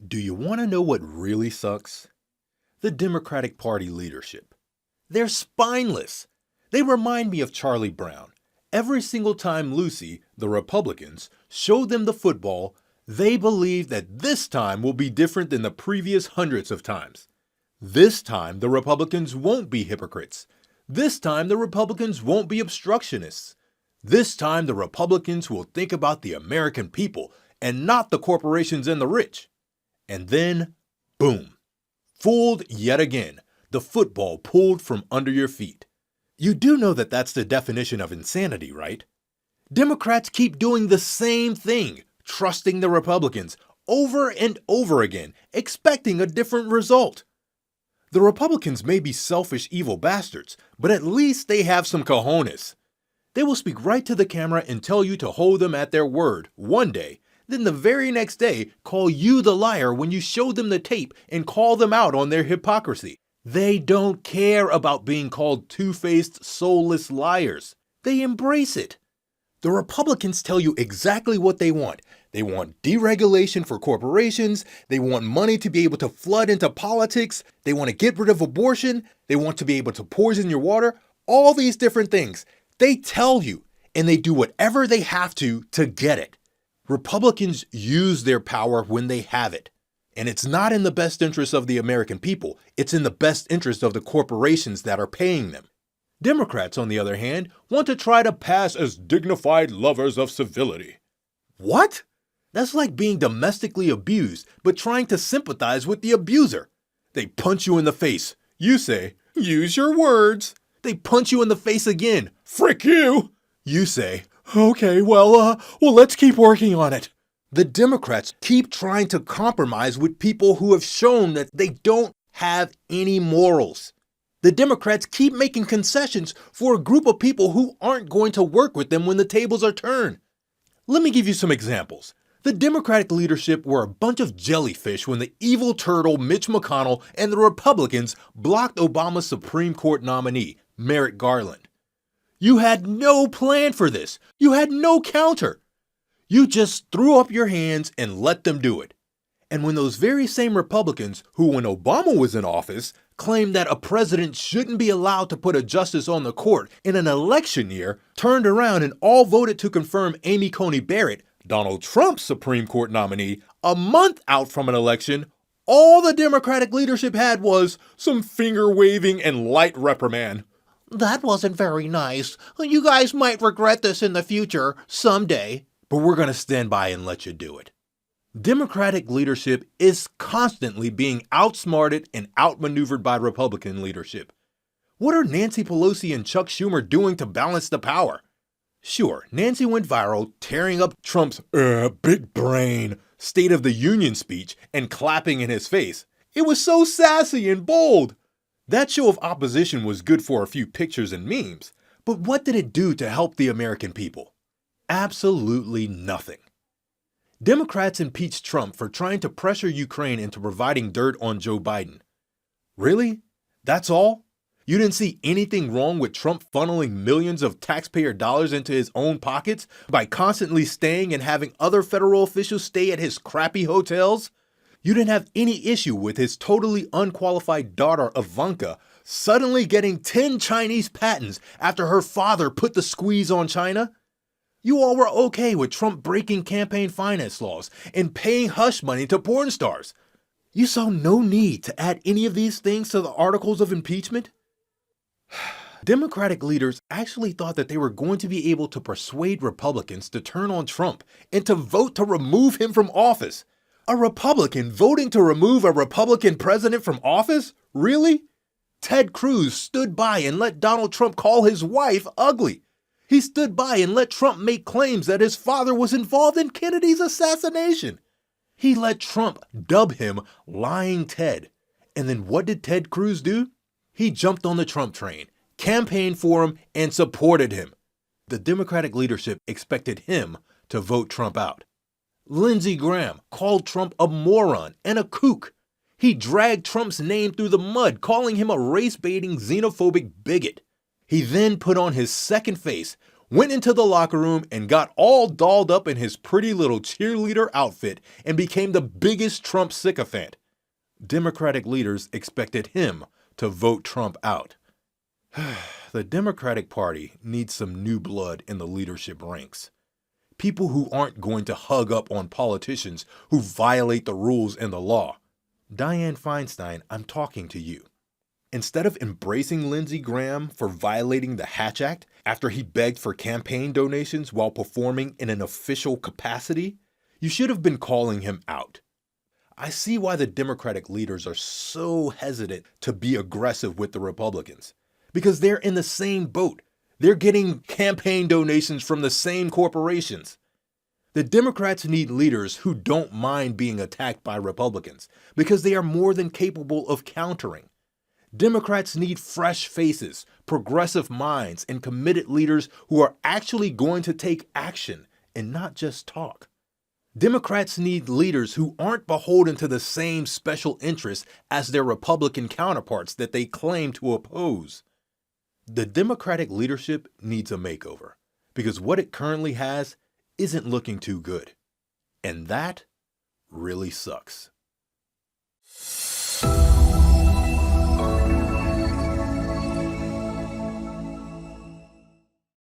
Do you want to know what really sucks? The Democratic Party leadership. They're spineless. They remind me of Charlie Brown. Every single time Lucy, the Republicans, showed them the football, they believe that this time will be different than the previous hundreds of times. This time, the Republicans won't be hypocrites. This time, the Republicans won't be obstructionists. This time, the Republicans will think about the American people and not the corporations and the rich. And then, boom. Fooled yet again. The football pulled from under your feet. You do know that that's the definition of insanity, right? Democrats keep doing the same thing, trusting the Republicans over and over again, expecting a different result. The Republicans may be selfish, evil bastards, but at least they have some cojones. They will speak right to the camera and tell you to hold them at their word one day, then the very next day call you the liar when you show them the tape and call them out on their hypocrisy. They don't care about being called two-faced, soulless liars. They embrace it. The Republicans tell you exactly what they want. They want deregulation for corporations. They want money to be able to flood into politics. They want to get rid of abortion. They want to be able to poison your water. All these different things. They tell you, and they do whatever they have to get it. Republicans use their power when they have it. And it's not in the best interest of the American people. It's in the best interest of the corporations that are paying them. Democrats, on the other hand, want to try to pass as dignified lovers of civility. What? That's like being domestically abused, but trying to sympathize with the abuser. They punch you in the face. You say, use your words. They punch you in the face again. Frick you. You say, okay, well, let's keep working on it. The Democrats keep trying to compromise with people who have shown that they don't have any morals. The Democrats keep making concessions for a group of people who aren't going to work with them when the tables are turned. Let me give you some examples. The Democratic leadership were a bunch of jellyfish when the evil turtle Mitch McConnell and the Republicans blocked Obama's Supreme Court nominee, Merrick Garland. You had no plan for this. You had no counter. You just threw up your hands and let them do it. And when those very same Republicans who, when Obama was in office, claimed that a president shouldn't be allowed to put a justice on the court in an election year, turned around and all voted to confirm Amy Coney Barrett, Donald Trump's Supreme Court nominee, a month out from an election, all the Democratic leadership had was some finger-waving and light reprimand. That wasn't very nice. You guys might regret this in the future, someday. But we're going to stand by and let you do it. Democratic leadership is constantly being outsmarted and outmaneuvered by Republican leadership. What are Nancy Pelosi and Chuck Schumer doing to balance the power? Sure, Nancy went viral tearing up Trump's big brain State of the Union speech and clapping in his face. It was so sassy and bold. That show of opposition was good for a few pictures and memes, but what did it do to help the American people? Absolutely nothing. Democrats impeached Trump for trying to pressure Ukraine into providing dirt on Joe Biden. Really? That's all? You didn't see anything wrong with Trump funneling millions of taxpayer dollars into his own pockets by constantly staying and having other federal officials stay at his crappy hotels? You didn't have any issue with his totally unqualified daughter Ivanka suddenly getting 10 Chinese patents after her father put the squeeze on China? You all were okay with Trump breaking campaign finance laws and paying hush money to porn stars. You saw no need to add any of these things to the articles of impeachment? Democratic leaders actually thought that they were going to be able to persuade Republicans to turn on Trump and to vote to remove him from office. A Republican voting to remove a Republican president from office? Really? Ted Cruz stood by and let Donald Trump call his wife ugly. He stood by and let Trump make claims that his father was involved in Kennedy's assassination. He let Trump dub him Lying Ted. And then what did Ted Cruz do? He jumped on the Trump train, campaigned for him, and supported him. The Democratic leadership expected him to vote Trump out. Lindsey Graham called Trump a moron and a kook. He dragged Trump's name through the mud, calling him a race-baiting, xenophobic bigot. He then put on his second face, went into the locker room and got all dolled up in his pretty little cheerleader outfit and became the biggest Trump sycophant. Democratic leaders expected him to vote Trump out. The Democratic Party needs some new blood in the leadership ranks. People who aren't going to hug up on politicians who violate the rules and the law. Dianne Feinstein, I'm talking to you. Instead of embracing Lindsey Graham for violating the Hatch Act after he begged for campaign donations while performing in an official capacity, you should have been calling him out. I see why the Democratic leaders are so hesitant to be aggressive with the Republicans, because they're in the same boat. They're getting campaign donations from the same corporations. The Democrats need leaders who don't mind being attacked by Republicans because they are more than capable of countering. Democrats need fresh faces, progressive minds, and committed leaders who are actually going to take action and not just talk. Democrats need leaders who aren't beholden to the same special interests as their Republican counterparts that they claim to oppose. The Democratic leadership needs a makeover because what it currently has isn't looking too good. And that really sucks.